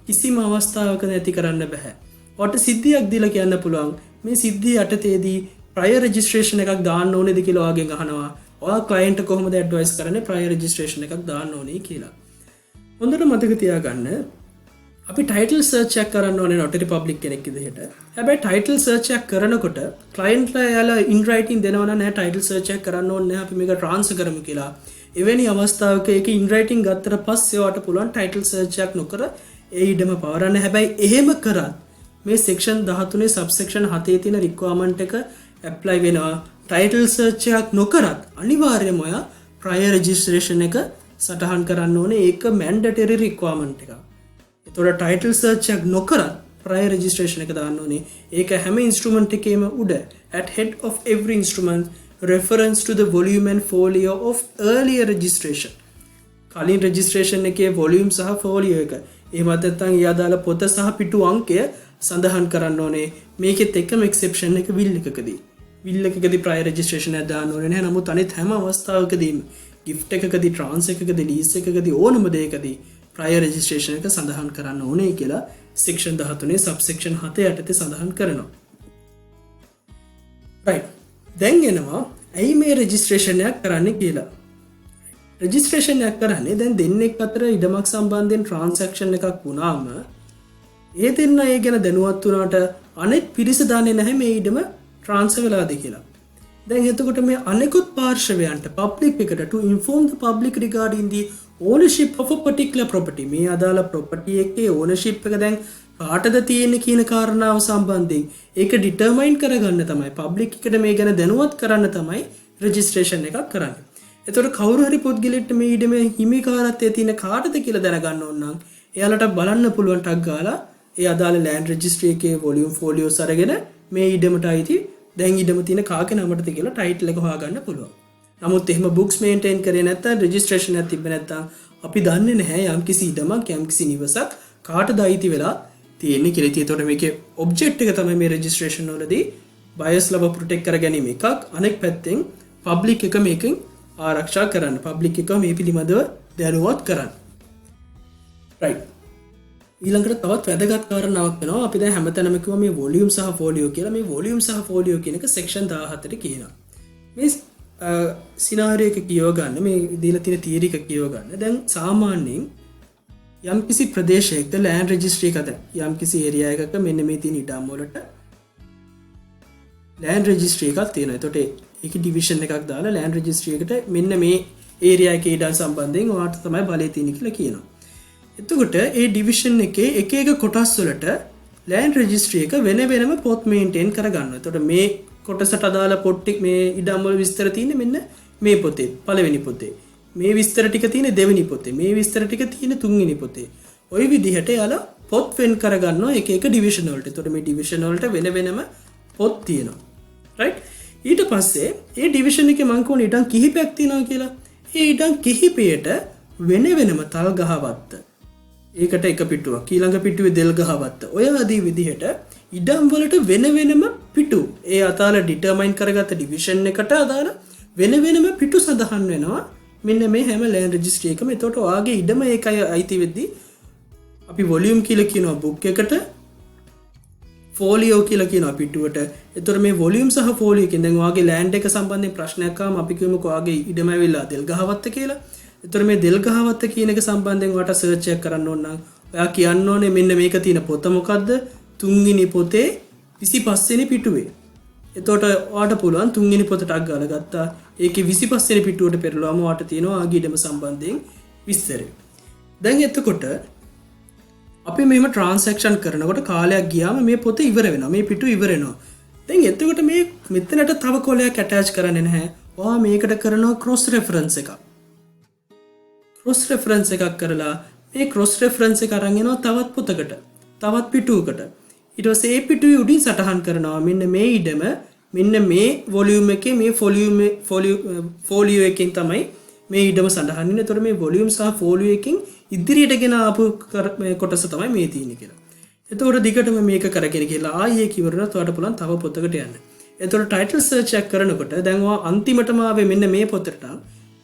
කිසිම අවස්ථාවක නැති කරන්න බෑ. ඔයාට සිද්ධියක් දීලා කියන්න පුළුවන් මේ සිද්ධිය යටතේදී prior registration එකක් දාන්න ඕනේද කියලා ඔයාගෙන් අහනවා. ඔයා client කොහොමද advice කරන්නේ prior registration එකක් දාන්න ඕනේ කියලා. හොඳට මතක තියාගන්න අපි ටයිටල් සර්ච් එකක් කරන්න ඕනේ notary public කෙනෙක් විදිහට. හැබැයි ටයිටල් සර්ච් එකක් කරනකොට client ලා යාලා in writing දෙනවා නෑ ටයිටල් සර්ච් එකක් කරන්න ඕනේ නැහැ අපි මේක transfer කරමු කියලා. එවැනි අවස්ථාවක ඒක in writing ගත්තට පස්සේ ඔයාට පුළුවන් ටයිටල් සර්ච් එකක් නොකර ඒ ඉඩම පවරන්න. හැබැයි එහෙම කරත් මේ section 13 subsection 7 තියෙන requirement එක apply වෙනවා. ටයිටල් සර්ච් එකක් නොකරත් අනිවාර්යයෙන්ම ඔයා prior registration එක සටහන් කරන්න ඕනේ. ඒක mandatory requirement එකක්. එතකොට ටයිටල් සර්ච් එකක් නොකරත් prior registration එක දාන්න ඕනේ. ඒක හැම instrument එකේම උඩ at head of every instrument reference to the volume and folio of earlier registration. කලින් registration එකේ volume සහ folio එක. එහෙමත් නැත්නම් ඊයදාල පොත සහ පිටු අංකය සඳහන් කරන්න ඕනේ. මේකෙත් එකම exception එක will එකකදී. will එකකදී prior registration එක දාන්න ඕනේ නැහැ. නමුත් අනිත් හැම අවස්ථාවකදීම gift එකකදී trans එකකදී lease එකකදී ඕනම දෙයකදී prior registration එක සඳහන් කරන්න ඕනේ කියලා section 13 subsection 7 යටතේ සඳහන් කරනවා. right. දැන් එනවා ඇයි මේ registration එකක් කරන්න කියලා. registration එකක් කරන්නේ දැන් දෙන්නෙක් අතර ඉඩමක් සම්බන්ධයෙන් transaction එකක් වුණාම ඒ දෙන්න ඒ ගැන දැනුවත් වුණාට අනෙක් පිරිස දන්නේ නැහැ මේ ඉඩම transfer වෙලාද කියලා. දැන් එතකොට මේ අනෙකුත් පාර්ශවයන්ට public එකට to inform the public regarding the ownership of a particular property මේ අදාළ property එකේ ownership එක දැන් කාටද තියෙන්නේ කියන කාරණාව සම්බන්ධයෙන් ඒක determine කරගන්න තමයි public එකට මේ ගැන දැනුවත් කරන්න තමයි registration එකක් කරන්නේ. එතකොට කවුරු හරි පුද්ගලෙක්ට මේ ඉඩමේ හිමිකාරත්වයේ තියෙන කාටද කියලා දැනගන්න ඕන නම් එයාලට බලන්න පුළුවන් ටක් ගාලා ඒ අදාළ land registry එකේ volume folios අරගෙන මේ ඉඩමට අයිති දැන් ඉඩම තියෙන කාගේ නමටද කියලා ටයිටල් එක හොයාගන්න පුළුවන්. නමුත් එහෙම books maintain කරේ නැත්නම් registration එකක් තිබ්බේ නැත්නම් අපි දන්නේ නැහැ යම්කිසි ඉඩමක් යම්කිසි නිවසක් කාටද අයිති වෙලා තියෙන්නේ කියලා. ඒතකොට මේකේ object එක තමයි මේ registration වලදී buyers ලව protect කර ගැනීම එකක්. අනෙක් පැත්තෙන් public එක මේකෙන් ආරක්ෂා කරන්න. public එක මේ පිළිබඳව දැනුවත් කරන්න. right. ඊළඟට තවත් වැදගත් කාරණාවක් වෙනවා. අපි දැන් හැමතැනම කිව්වා මේ volume සහ folio කියලා. මේ volume සහ folio කියන එක section 17 ට කියනවා. මේ scenario එක කියව ගන්න මේ දීලා තියෙන theory එක කියව ගන්න. දැන් සාමාන්‍යයෙන් යම්කිසි ප්‍රදේශයක land registry එකද යම්කිසි area එකක මෙන්න මේ තියෙන ඉඩම් වලට land registry එකක් තියෙනවා. එතකොට ඒකේ division එකක් දාලා land registry එකට මෙන්න මේ area එකේ ඉඩම් සම්බන්ධයෙන් ඔයාලට තමයි බලය තියෙන්නේ කියලා කියනවා. එතකොට ඒ division එකේ එක එක කොටස් වලට land registry එක වෙන වෙනම පොත් maintain කරගන්නවා. එතකොට මේ කොටසට අදාළ පොත් මේ ඉඩම් වල විස්තර තියෙන්නේ මෙන්න මේ පොතේ පළවෙනි පොතේ. මේ විස්තර ටික තියෙන්නේ දෙවෙනි පොතේ. මේ විස්තර ටික තියෙන්නේ තුන්වෙනි පොතේ. ওই විදිහට යාලා පොත් වෙන් කරගන්නවා එක එක division වලට. එතකොට මේ division වලට වෙන වෙනම පොත් තියෙනවා. right? ඊට පස්සේ මේ division එකේ මං කොහොන ඉඩම් කිහිපයක් තියෙනවා කියලා. ඒ ඉඩම් කිහිපයට වෙන වෙනම තල් ගහවත්ත. ඒකට එක පිටුවක් ඊළඟ පිටුවේ දෙල් ගහවත්ත. ඔය ආදී විදිහට ඉඩම් වලට වෙන වෙනම පිටු ඒ අදාළ ඩිටර්මයින් කරගත්ත ඩිවිෂන් එකට අදාළ වෙන වෙනම පිටු සඳහන් වෙනවා මෙන්න මේ හැම land registry එකම. එතකොට ඔයාගේ ඉඩම ඒකයි අයිති වෙද්දී අපි volume කියලා කියනවා book එකට folio කියලා කියනවා පිටුවට. එතකොට මේ volume සහ folio එකෙන් දැන් ඔයාගේ land එක සම්බන්ධයෙන් ප්‍රශ්නයක් ආවම අපි කියමුකෝ ඔයාගේ ඉඩම ඇවිල්ලා දෙල් ගහවත්ත කියලා. එතකොට මේ දෙල් ගහවත්ත කියන එක සම්බන්ධයෙන් ඔයාට search එකක් කරන්න ඕන නම් ඔයා කියන්න ඕනේ මෙන්න මේක තියෙන පොත මොකද්ද? තුන්වෙනි පොතේ 25 වෙනි පිටුවේ. එතකොට ඔයාට පුළුවන් තුන්වෙනි පොතට අක් ගාලා ගත්තා. ඒකේ 25 වෙනි පිටුවට පෙරළුවම ඔයාට තියෙනවා ආගේ ඉඩම සම්බන්ධයෙන් විස්තරය. දැන් එතකොට අපි මෙහෙම transaction කරනකොට කාලයක් ගියාම මේ පොත ඉවර වෙනවා. මේ පිටු ඉවර වෙනවා. දැන් එතකොට මේ මෙතනට තව කොලයක් attach කරන්නේ නැහැ. ඔයා මේකට කරනවා cross reference එකක්. cross reference එකක් කරලා මේ cross reference එක අරන් යනවා තවත් පොතකට. තවත් පිටුවකට. ඊට පස්සේ ඒ පිටුවේ උඩින් සටහන් කරනවා මෙන්න මේ ඉඩම මෙන්න මේ volume එකේ මේ folio එකෙන් තමයි මේ ඉඩම සඳහන් වෙන්නේ. එතකොට මේ volume සහ folio එකෙන් ඉදිරියට ගෙන ආපු කොටස තමයි මේ තියෙන්නේ කියලා. එතකොට දිගටම මේක කරගෙන ගිහලා ආයේ කිවරනත් ඔයාලට පුළුවන් තව පොතකට යන්න. එතකොට title search එක කරනකොට දැන් ඔයා අන්තිමටම ආවේ මෙන්න මේ පොතට.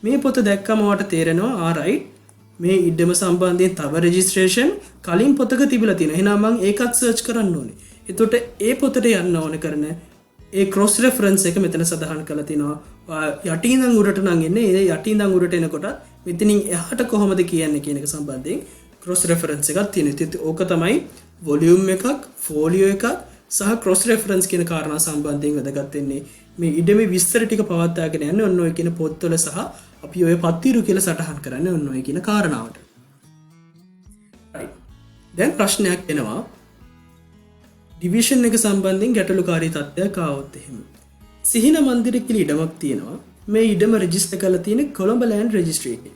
මේ පොත දැක්කම ඔයාට තේරෙනවා right මේ ඉඩම සම්බන්ධයෙන් තව registration කලින් පොතක තිබිලා තියෙනවා. එහෙනම් මම ඒකත් search කරන්න ඕනේ. එතකොට ඒ පොතට යන්න ඕන කරන ඒ cross reference එක මෙතන සඳහන් කරලා තිනවා. යටින් ඉඳන් උඩට නම් එන්නේ. ඒ යටින් ඉඳන් උඩට එනකොට මෙතනින් එහාට කොහොමද කියන්නේ කියන එක සම්බන්ධයෙන් cross reference එකක් තියෙනවා. ඕක තමයි volume එකක්, folio එකක් සහ cross reference කියන කාරණා සම්බන්ධයෙන් වැදගත් වෙන්නේ. මේ ඉඩමේ විස්තර ටික පවත්වාගෙන යන්නේ ඔන්න ඔය කියන පොත්වල සහ අපි ඔය පත්තිරු කියලා සටහන් කරන්නේ ඔන්න ඔය කියන කාරණාවට. right. දැන් ප්‍රශ්නයක් එනවා. ඩිවිෂන් එක සම්බන්ධයෙන් ගැටලුකාරී තත්ත්වයක් ආවොත් එහෙම. සිහින මන්දිර කියලා ඉඩමක් තියෙනවා. මේ ඉඩම රෙජිස්ටර් කරලා තියෙන්නේ කොළඹ land registry එකේ.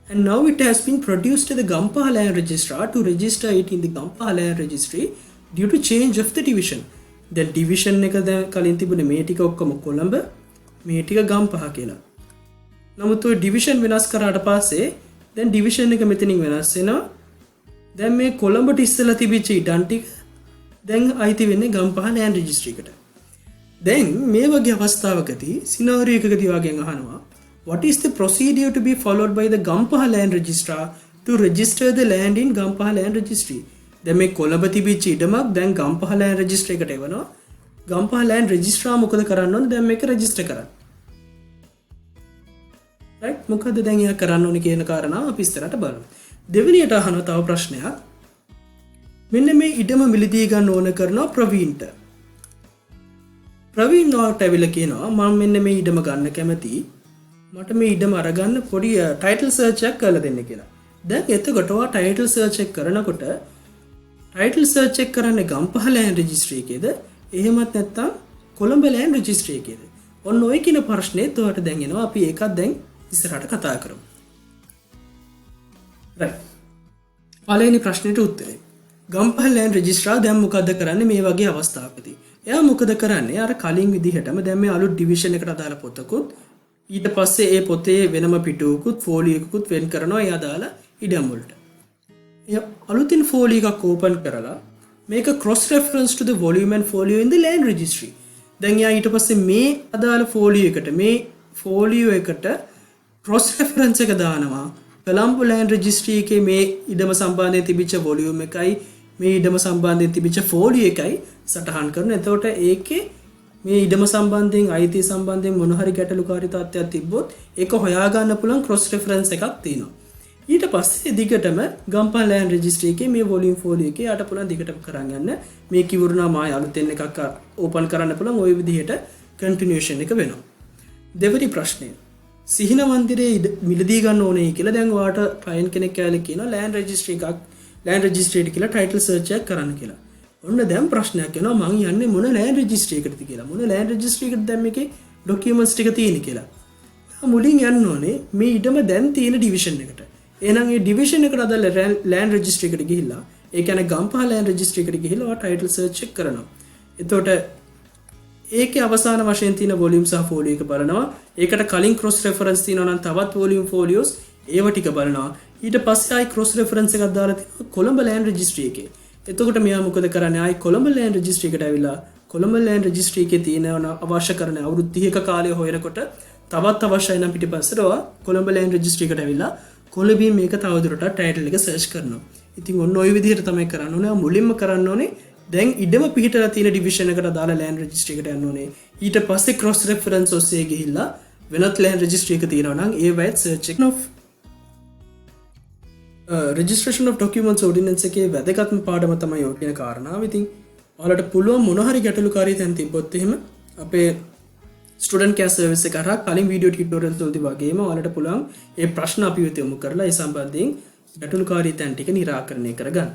And now it has been produced to the Gampaha land registrar to register it in the Gampaha land registry due to change of the division. දැන් division එක දැන් කලින් තිබුණේ මේ ටික ඔක්කොම කොළඹ මේ ටික ගම්පහ කියලා. නමුත් ඔය division වෙනස් කරාට පස්සේ දැන් division එක මෙතනින් වෙනස් වෙනවා. දැන් මේ කොළඹට ඉස්සෙල්ලා තිබිච්ච ඉඩම් ටික දැන් අයිති වෙන්නේ ගම්පහ land registry එකට. දැන් මේ වගේ අවස්ථාවකදී සිනාරියෝ එකකදී වාගෙන් අහනවා what is the procedure to be followed by the Gampaha land registrar to register the land in Gampaha land registry? දැන් මේ කොළඹ තිබිච්ච ඉඩමක් දැන් ගම්පහ land registry එකට එවනවා. ගම්පහ land registrar මොකද කරන්න ඕනේ? දැන් මේක register කරන්න. right? මොකද දැන් එයා කරන්න ඕනේ කියන කාරණාව අපි ඉස්සරහට බලමු. දෙවෙනියට අහන තව ප්‍රශ්නයක්. මෙන්න මේ ඉඩම මිලදී ගන්න ඕන කරනවා ප්‍රවීන්ට. ප්‍රවීන් නාට ඇවිල්ලා කියනවා මම මෙන්න මේ ඉඩම ගන්න කැමතියි. මට මේ ඉඩම අරගන්න පොඩි ටයිටල් සර්ච් එකක් කරලා දෙන්න කියලා. දැන් එතකොට ඔයා ටයිටල් සර්ච් එක කරනකොට ටයිටල් සර්ච් එක කරන්නේ ගම්පහ land registry එකේද එහෙමත් නැත්නම් කොළඹ land registry එකේද? ඔන්න ඔය කියන ප්‍රශ්නේත් ඔයාලට දැන් එනවා. අපි ඒකත් දැන් ඉස්සරහට කතා කරමු. right. පළවෙනි ප්‍රශ්නෙට උත්තරේ. ගම්පහ land registrar දැන් මොකද කරන්නේ මේ වගේ අවස්ථාවකදී? එයා මොකද කරන්නේ? අර කලින් විදිහටම දැන් මේ අලුත් ඩිවිෂන් එකට අදාළ පොතකුත් ඊට පස්සේ ඒ පොතේ වෙනම පිටුවකුත් ෆෝලියෝ එකකුත් වෙන් කරනවා ඒ අදාළ ඉඩම් වලට. එයා අලුතින් ෆෝලියෝ එකක් ඕපන් කරලා මේක cross reference to the volume and folio in the land registry. දැන් එයා ඊට පස්සේ මේ අදාළ ෆෝලියෝ එකට මේ ෆෝලියෝ එකට cross reference එක දානවා. කොළඹ land registry එකේ මේ ඉඩම සම්බන්ධයෙන් තිබිච්ච volume එකයි මේ ඉඩම සම්බන්ධයෙන් තිබිච්ච ෆෝලියෝ එකයි සටහන් කරනවා. එතකොට ඒකේ මේ ඉඩම සම්බන්ධයෙන් අයිතිය සම්බන්ධයෙන් මොන හරි ගැටලුකාරී තත්ත්වයක් තිබ්බොත් ඒක හොයාගන්න පුළුවන් cross reference එකක් තියෙනවා. ඊට පස්සේ දිගටම ගම්පහ land registry එකේ මේ volume folio එකේ යට පුළුවන් දිගටම කරන් යන්න. මේ කිවුරුනා මාය අලුතෙන් එකක් ඕපන් කරන්න පුළුවන් ওই විදිහට continuation එක වෙනවා. දෙවෙනි ප්‍රශ්නය. සිහින මන්දිරේ මිලදී ගන්න ඕනේ කියලා දැන් ඔයාට ක්ලයන්ට් කෙනෙක් කියලා කියනවා land registry එකට කියලා title search එකක් කරන්න කියලා. ඔන්න දැන් ප්‍රශ්නයක් එනවා මං යන්නේ මොන land registry එකටද කියලා. මොන land registry එකටද දැන් මේකේ documents ටික තියෙන්නේ කියලා. මුලින් යන්න ඕනේ මේ ඉඩම දැන් තියෙන division එකට. එහෙනම් මේ division එකට අදාළ land registry එකට ගිහිල්ලා ඒ කියන්නේ ගම්පහ land registry එකට ගිහිල්ලා ඔයා title search එක කරනවා. එතකොට ඒකේ අවසාන වශයෙන් තියෙන volume සහ folio එක බලනවා. ඒකට කලින් cross reference තියෙනවා නම් තවත් volume folios ඒව ටික බලනවා. ඊට පස්සේ ආයි cross reference එකක් දාලා තියෙනවා කොළඹ land registry එකේ. එතකොට මෙයා මොකද කරන්නේ? ආයි කොළඹ land registry එකට ඇවිල්ලා කොළඹ land registry එකේ තියෙන අවශ්‍ය කරන අවුරුදු 30ක කාලය හොයනකොට තවත් අවශ්‍යයි නම් පිටිපස්සට ඔයා කොළඹ land registry එකට ඇවිල්ලා කොළඹින් මේක තවදුරටත් ටයිටල් එක සර්ච් කරනවා. ඉතින් ඔන්න ඔය විදිහට තමයි කරන්න ඕනේ. මුලින්ම කරන්න ඕනේ දැන් ඉඩම පිහිටලා තියෙන ඩිවිෂන් එකට දාලා land registry එකට යන්න ඕනේ. ඊට පස්සේ cross reference ඔස්සේ ගිහිල්ලා වෙනත් land registry එක තියෙනවා නම් ඒ වයිත් search එක of registration of documents ordinance එකේ වැදගත්ම පාඩම තමයි ඔය කියන කාරණාව. ඉතින් ඔයාලට පුළුවන් මොන හරි ගැටලුකාරී තැන් තිබ්බොත් එහෙම අපේ ස්ටුඩන්ට් කෙයාර් සර්විස් එක කරා කලින් වීඩියෝ ටියුටෝරියල්ස් වලදී වගේම ඔයාලට පුළුවන් ඒ ප්‍රශ්න අපි වෙත යොමු කරලා ඒ සම්බන්ධයෙන් ගැටලුකාරී තැන් ටික निराකරණය කරගන්න.